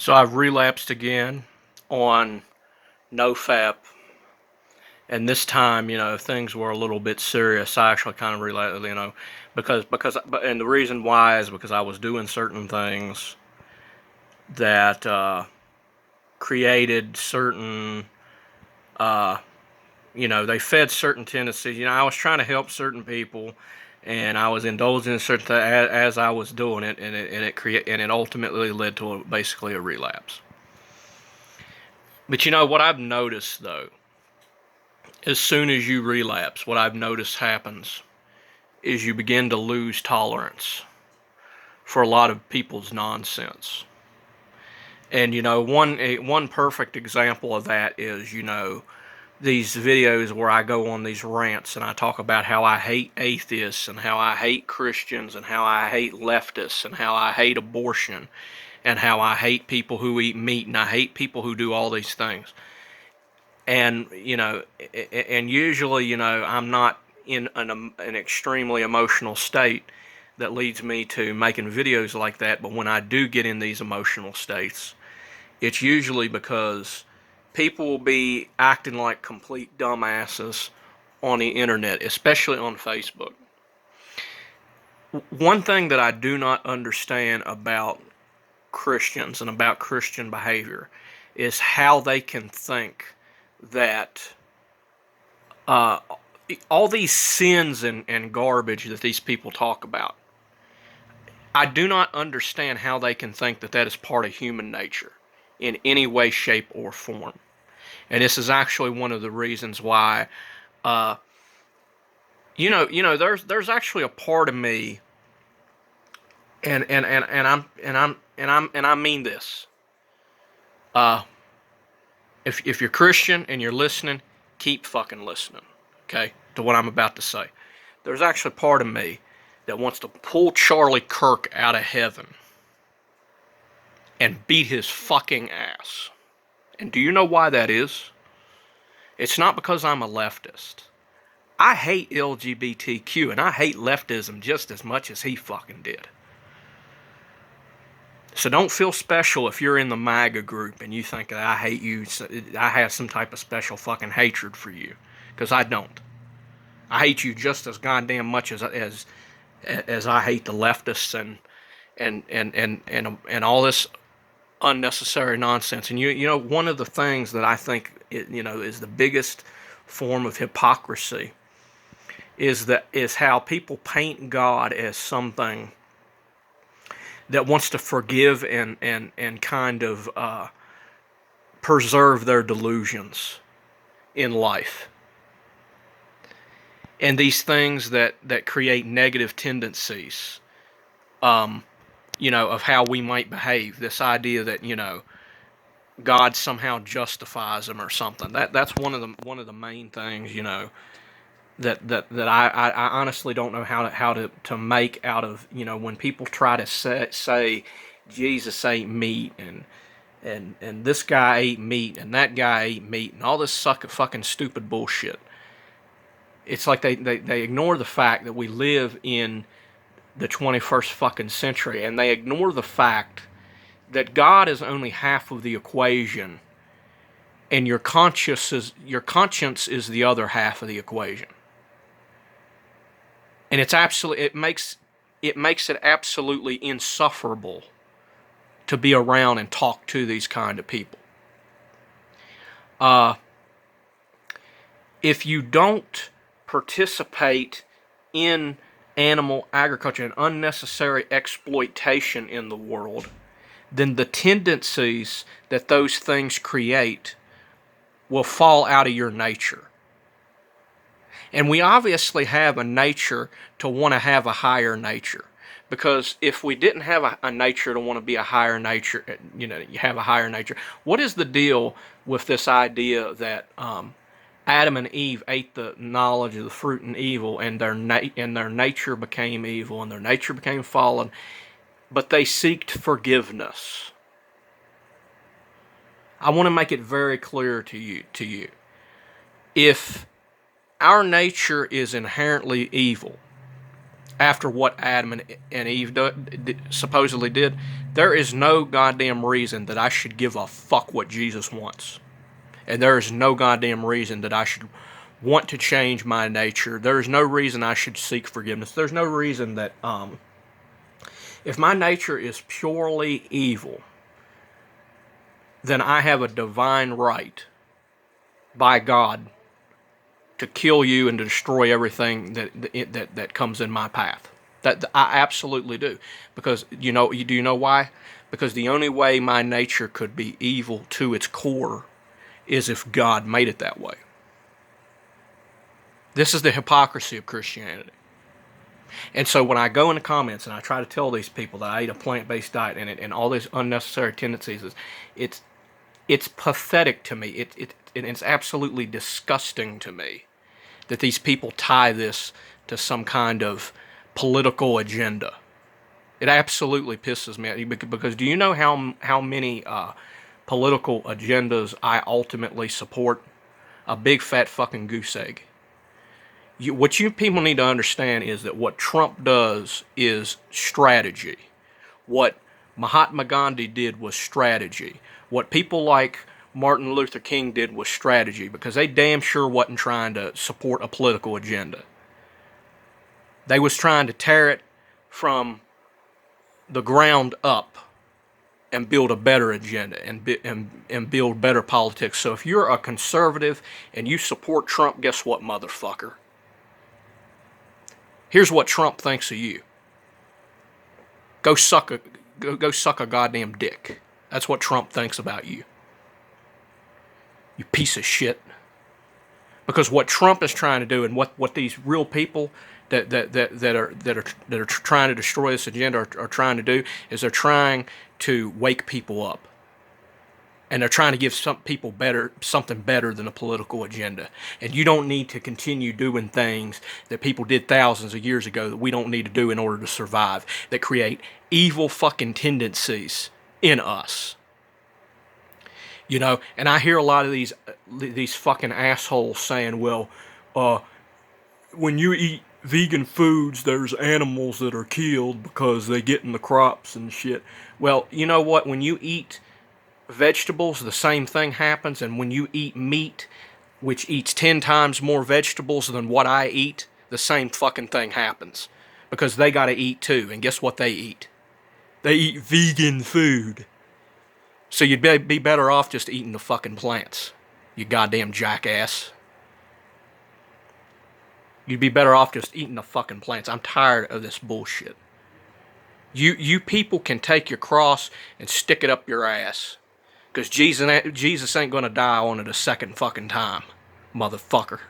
So I've relapsed again on NoFap, and this time, things were a little bit serious. I actually kind of relapsed, and the reason why is because I was doing certain things that created certain, uh, they fed certain tendencies. I was trying to help certain people, and I was indulging in certain things as I was doing it, and it ultimately led to basically a relapse. But what I've noticed though, as soon as you relapse, what I've noticed happens is you begin to lose tolerance for a lot of people's nonsense. And one perfect example of that is these videos where I go on these rants and I talk about how I hate atheists and how I hate Christians and how I hate leftists and how I hate abortion and how I hate people who eat meat and I hate people who do all these things. And usually I'm not in an extremely emotional state that leads me to making videos like that. But when I do get in these emotional states, it's usually because people will be acting like complete dumbasses on the internet, especially on Facebook. One thing that I do not understand about Christians and about Christian behavior is how they can think that uh, all these sins and garbage that these people talk about, I do not understand how they can think that that is part of human nature in any way, shape, or form. And this is actually one of the reasons why, uh, there's actually a part of me, and I mean this. Uh, if you're Christian and you're listening, keep fucking listening, okay, to what I'm about to say. There's actually part of me that wants to pull Charlie Kirk out of heaven and beat his fucking ass. And do you know why that is? It's not because I'm a leftist. I hate LGBTQ and I hate leftism just as much as he fucking did. So don't feel special if you're in the MAGA group and you think that I hate you, I have some type of special fucking hatred for you. Because I don't. I hate you just as goddamn much as I hate the leftists and all this unnecessary nonsense. And one of the things that I think is the biggest form of hypocrisy is how people paint God as something that wants to forgive and kind of preserve their delusions in life. And these things that create negative tendencies, of how we might behave. This idea that God somehow justifies them or something. That's one of the main things that I honestly don't know how to make out of when people try to say Jesus ate meat and this guy ate meat and that guy ate meat and all this fucking stupid bullshit. It's like they ignore the fact that we live in the 21st fucking century, and they ignore the fact that God is only half of the equation and your conscience is the other half of the equation. And it makes it absolutely insufferable to be around and talk to these kind of people. If you don't participate in animal agriculture and unnecessary exploitation in the world, then the tendencies that those things create will fall out of your nature. And we obviously have a nature to want to have a higher nature. Because if we didn't have a nature to want to be a higher nature, you have a higher nature. What is the deal with this idea that Adam and Eve ate the knowledge of the fruit and evil, and their nature became evil, and their nature became fallen, but they seeked forgiveness? I want to make it very clear to you. If our nature is inherently evil, after what Adam and Eve supposedly did, there is no goddamn reason that I should give a fuck what Jesus wants. And there is no goddamn reason that I should want to change my nature. There is no reason I should seek forgiveness. There's no reason that if my nature is purely evil, then I have a divine right by God to kill you and to destroy everything that comes in my path. That I absolutely do. Because do you know why? Because the only way my nature could be evil to its core is if God made it that way. This is the hypocrisy of Christianity. And so when I go in the comments and I try to tell these people that I eat a plant-based diet and all these unnecessary tendencies, it's pathetic to me. It's absolutely disgusting to me that these people tie this to some kind of political agenda. It absolutely pisses me off, because do you know how many political agendas I ultimately support? A big fat fucking goose egg. What you people need to understand is that what Trump does is strategy. What Mahatma Gandhi did was strategy. What people like Martin Luther King did was strategy, because they damn sure wasn't trying to support a political agenda. They was trying to tear it from the ground up and build a better agenda and build better politics. So if you're a conservative and you support Trump, guess what, motherfucker? Here's what Trump thinks of you. Go suck a goddamn dick. That's what Trump thinks about you. You piece of shit. Because what Trump is trying to do, and what these real people that are trying to destroy this agenda are trying to do, is they're trying to wake people up. And they're trying to give some people something better than a political agenda. And you don't need to continue doing things that people did thousands of years ago that we don't need to do in order to survive, that create evil fucking tendencies in us. And I hear a lot of these fucking assholes saying, well, when you eat vegan foods, there's animals that are killed because they get in the crops and shit. Well, you know what? When you eat vegetables, the same thing happens. And when you eat meat, which eats 10 times more vegetables than what I eat, the same fucking thing happens. Because they gotta eat too. And guess what they eat? They eat vegan food. So you'd be better off just eating the fucking plants, you goddamn jackass. You'd be better off just eating the fucking plants. I'm tired of this bullshit. You people can take your cross and stick it up your ass. Because Jesus ain't gonna die on it a second fucking time, motherfucker.